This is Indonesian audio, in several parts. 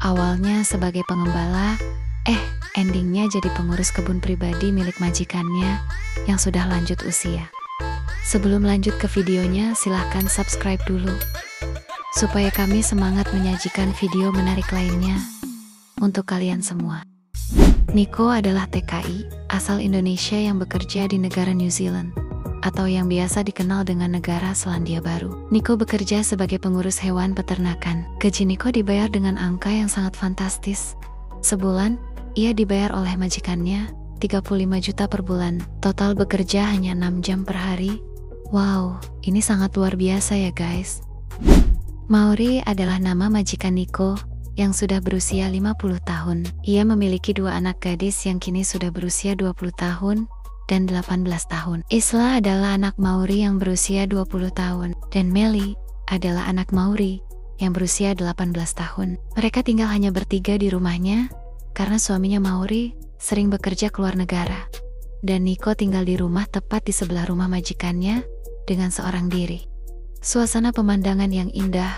Awalnya sebagai pengembala, endingnya jadi pengurus kebun pribadi milik majikannya yang sudah lanjut usia. Sebelum lanjut ke videonya, silahkan subscribe dulu, supaya kami semangat menyajikan video menarik lainnya untuk kalian semua. Nico adalah TKI, asal Indonesia yang bekerja di negara New Zealand, atau yang biasa dikenal dengan negara Selandia Baru. Nico bekerja sebagai pengurus hewan peternakan. Gaji Nico dibayar dengan angka yang sangat fantastis. Sebulan, ia dibayar oleh majikannya 35 juta per bulan. Total bekerja hanya 6 jam per hari. Wow, ini sangat luar biasa ya guys. Mauri adalah nama majikan Nico yang sudah berusia 50 tahun. Ia memiliki 2 anak gadis yang kini sudah berusia 20 tahun dan 18 tahun. Isla adalah anak Mauri yang berusia 20 tahun, dan Melly adalah anak Mauri yang berusia 18 tahun. Mereka tinggal hanya bertiga di rumahnya karena suaminya Mauri sering bekerja keluar negara, dan Nico tinggal di rumah tepat di sebelah rumah majikannya dengan seorang diri. Suasana pemandangan yang indah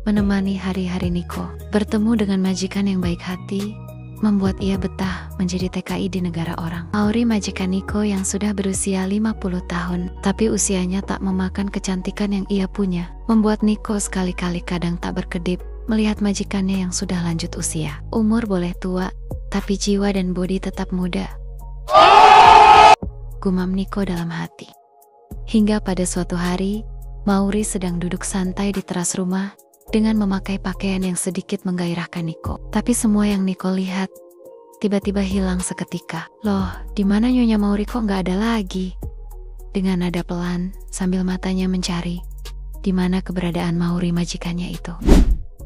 menemani hari-hari Nico. Bertemu dengan majikan yang baik hati membuat ia betah menjadi TKI di negara orang. Mauri majikan Nico yang sudah berusia 50 tahun, tapi usianya tak memakan kecantikan yang ia punya, membuat Nico sekali-kali kadang tak berkedip melihat majikannya yang sudah lanjut usia. Umur boleh tua, tapi jiwa dan bodi tetap muda, gumam Nico dalam hati. Hingga pada suatu hari, Mauri sedang duduk santai di teras rumah dengan memakai pakaian yang sedikit menggairahkan Nico. Tapi semua yang Nico lihat tiba-tiba hilang seketika. Loh, di mana Nyonya Mauri kok nggak ada lagi? Dengan nada pelan sambil matanya mencari di mana keberadaan Mauri majikannya itu.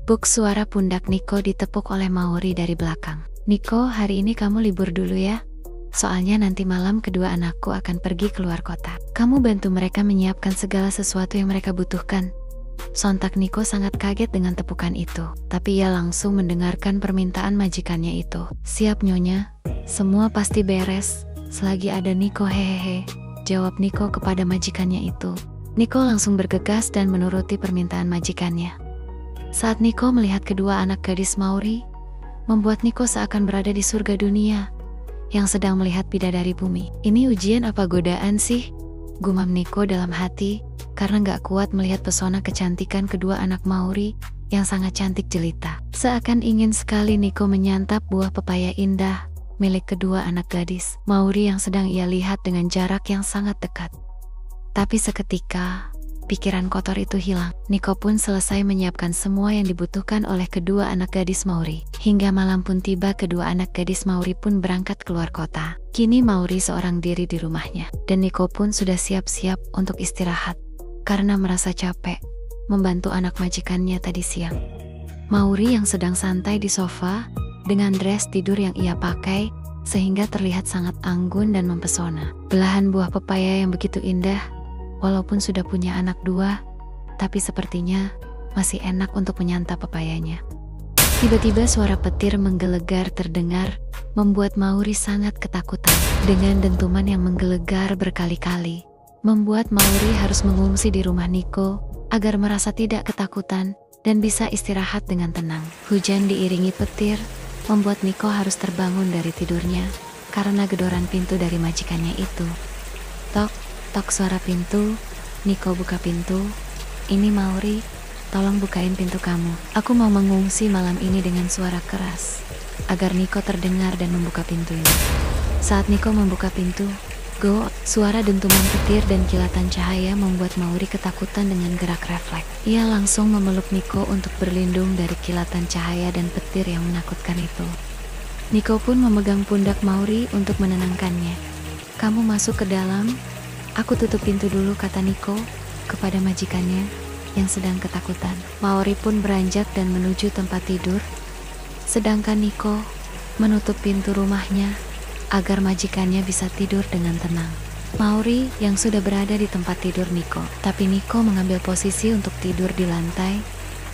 Buk, suara pundak Nico ditepuk oleh Mauri dari belakang. Nico, hari ini kamu libur dulu ya. Soalnya nanti malam kedua anakku akan pergi keluar kota. Kamu bantu mereka menyiapkan segala sesuatu yang mereka butuhkan. Sontak Nico sangat kaget dengan tepukan itu, tapi ia langsung mendengarkan permintaan majikannya itu. Siap Nyonya, semua pasti beres selagi ada Nico, hehehe, jawab Nico kepada majikannya itu. Nico langsung bergegas dan menuruti permintaan majikannya. Saat Nico melihat kedua anak gadis Mauri, membuat Nico seakan berada di surga dunia yang sedang melihat bidadari bumi. Ini ujian apa godaan sih? Gumam Nico dalam hati karena gak kuat melihat pesona kecantikan kedua anak Mauri yang sangat cantik jelita. Seakan ingin sekali Nico menyantap buah pepaya indah milik kedua anak gadis Mauri yang sedang ia lihat dengan jarak yang sangat dekat. Tapi seketika pikiran kotor itu hilang. Nico pun selesai menyiapkan semua yang dibutuhkan oleh kedua anak gadis Mauri. Hingga malam pun tiba, kedua anak gadis Mauri pun berangkat keluar kota. Kini Mauri seorang diri di rumahnya, dan Nico pun sudah siap-siap untuk istirahat karena merasa capek membantu anak majikannya tadi siang. Mauri yang sedang santai di sofa dengan dress tidur yang ia pakai sehingga terlihat sangat anggun dan mempesona. Belahan buah pepaya yang begitu indah, walaupun sudah punya anak 2, tapi sepertinya masih enak untuk menyantap pepayanya. Tiba-tiba suara petir menggelegar terdengar, membuat Mauri sangat ketakutan. Dengan dentuman yang menggelegar berkali-kali, membuat Mauri harus mengungsi di rumah Nico agar merasa tidak ketakutan dan bisa istirahat dengan tenang. Hujan diiringi petir, membuat Nico harus terbangun dari tidurnya karena gedoran pintu dari majikannya itu. Tok, tok, suara pintu. Nico buka pintu. Ini Mauri, tolong bukain pintu kamu. Aku mau mengungsi malam ini dengan suara keras agar Nico terdengar dan membuka pintu ini. Saat Nico membuka pintu, suara dentuman petir dan kilatan cahaya membuat Mauri ketakutan dengan gerak refleks. Ia langsung memeluk Nico untuk berlindung dari kilatan cahaya dan petir yang menakutkan itu. Nico pun memegang pundak Mauri untuk menenangkannya. Kamu masuk ke dalam, aku tutup pintu dulu, kata Nico kepada majikannya yang sedang ketakutan. Mauri pun beranjak dan menuju tempat tidur, sedangkan Nico menutup pintu rumahnya agar majikannya bisa tidur dengan tenang. Mauri yang sudah berada di tempat tidur Nico, tapi Nico mengambil posisi untuk tidur di lantai,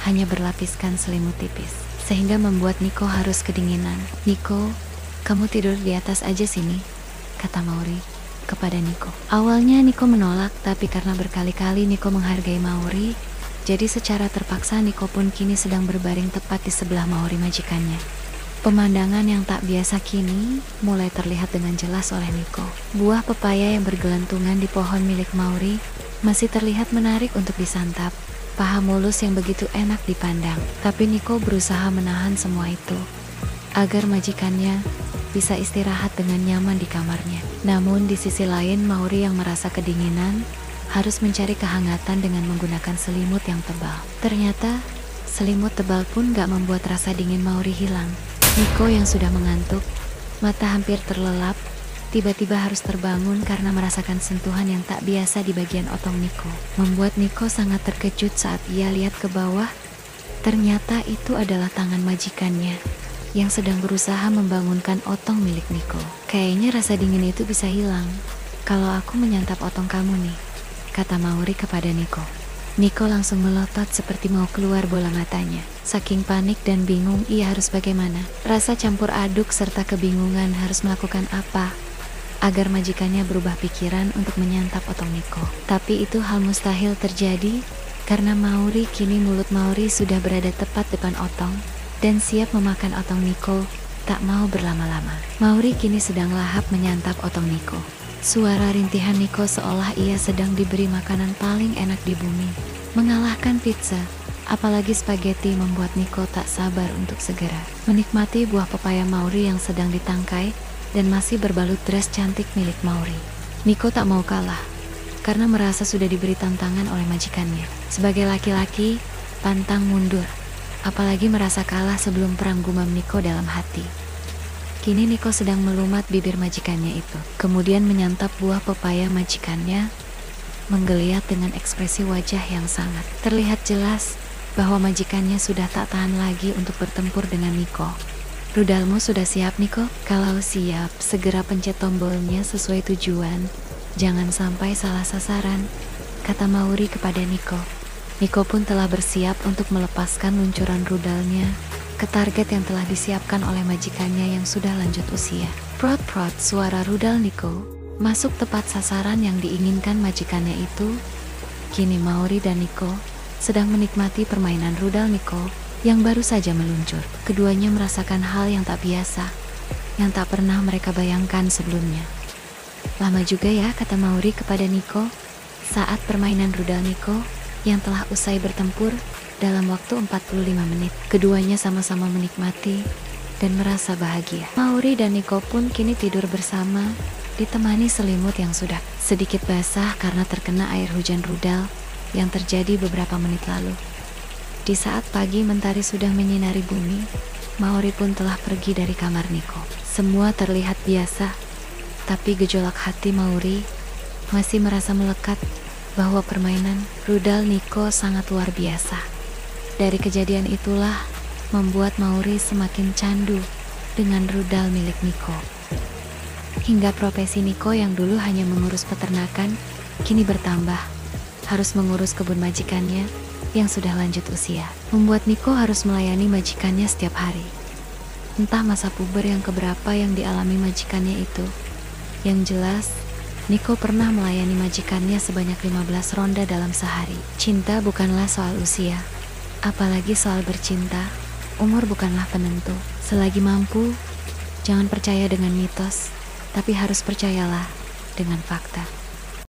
hanya berlapiskan selimut tipis, sehingga membuat Nico harus kedinginan. Nico, kamu tidur di atas aja sini, kata Mauri kepada Nico. Awalnya Nico menolak, tapi karena berkali-kali Nico menghargai Mauri, Jadi secara terpaksa Niko pun kini sedang berbaring tepat di sebelah Mauri majikannya. Pemandangan yang tak biasa kini mulai terlihat dengan jelas oleh Niko. Buah pepaya yang bergelantungan di pohon milik Mauri masih terlihat menarik untuk disantap. Paha mulus yang begitu enak dipandang. Tapi Niko berusaha menahan semua itu agar majikannya bisa istirahat dengan nyaman di kamarnya. Namun di sisi lain Mauri yang merasa kedinginan harus mencari kehangatan dengan menggunakan selimut yang tebal. Ternyata selimut tebal pun gak membuat rasa dingin Mauri hilang. Niko yang sudah mengantuk, mata hampir terlelap, tiba-tiba harus terbangun karena merasakan sentuhan yang tak biasa di bagian otong Niko. Membuat Niko sangat terkejut saat ia lihat ke bawah. Ternyata itu adalah tangan majikannya yang sedang berusaha membangunkan otong milik Niko. Kayaknya rasa dingin itu bisa hilang kalau aku menyantap otong kamu nih, kata Mauri kepada Niko. Niko langsung melotot seperti mau keluar bola matanya. Saking panik dan bingung ia harus bagaimana. Rasa campur aduk serta kebingungan harus melakukan apa agar majikannya berubah pikiran untuk menyantap otong Niko. Tapi itu hal mustahil terjadi karena Mauri kini mulut Mauri sudah berada tepat depan otong dan siap memakan otong Niko. Tak mau berlama-lama, Mauri kini sedang lahap menyantap otong Niko. Suara rintihan Niko seolah ia sedang diberi makanan paling enak di bumi. Mengalahkan pizza, apalagi spaghetti membuat Niko tak sabar untuk segera menikmati buah pepaya Mauri yang sedang ditangkai dan masih berbalut dress cantik milik Mauri. Niko tak mau kalah karena merasa sudah diberi tantangan oleh majikannya. Sebagai laki-laki, pantang mundur. Apalagi merasa kalah sebelum perang, gumam Niko dalam hati. Kini Niko sedang melumat bibir majikannya itu, kemudian menyantap buah pepaya majikannya, menggeliat dengan ekspresi wajah yang sangat terlihat jelas bahwa majikannya sudah tak tahan lagi untuk bertempur dengan Niko. Rudalmu sudah siap, Niko? Kalau siap, segera pencet tombolnya sesuai tujuan. Jangan sampai salah sasaran, kata Mauri kepada Niko. Niko pun telah bersiap untuk melepaskan luncuran rudalnya ke target yang telah disiapkan oleh majikannya yang sudah lanjut usia. Prot-prot, suara rudal Niko masuk tepat sasaran yang diinginkan majikannya itu. Kini Mauri dan Niko sedang menikmati permainan rudal Niko yang baru saja meluncur. Keduanya merasakan hal yang tak biasa, yang tak pernah mereka bayangkan sebelumnya. Lama juga ya, kata Mauri kepada Niko saat permainan rudal Niko yang telah usai bertempur dalam waktu 45 menit. Keduanya sama-sama menikmati dan merasa bahagia. Mauri dan Niko pun kini tidur bersama, ditemani selimut yang sudah sedikit basah karena terkena air hujan rudal yang terjadi beberapa menit lalu. Di saat pagi mentari sudah menyinari bumi, Mauri pun telah pergi dari kamar Niko. Semua terlihat biasa, tapi gejolak hati Mauri masih merasa melekat bahwa permainan rudal Niko sangat luar biasa. Dari kejadian itulah membuat Mauri semakin candu dengan rudal milik Niko. Hingga profesi Niko yang dulu hanya mengurus peternakan, kini bertambah, harus mengurus kebun majikannya yang sudah lanjut usia. Membuat Niko harus melayani majikannya setiap hari. Entah masa puber yang keberapa yang dialami majikannya itu. Yang jelas, Niko pernah melayani majikannya sebanyak 15 ronda dalam sehari. Cinta bukanlah soal usia, apalagi soal bercinta. Umur bukanlah penentu. Selagi mampu, jangan percaya dengan mitos, tapi harus percayalah dengan fakta.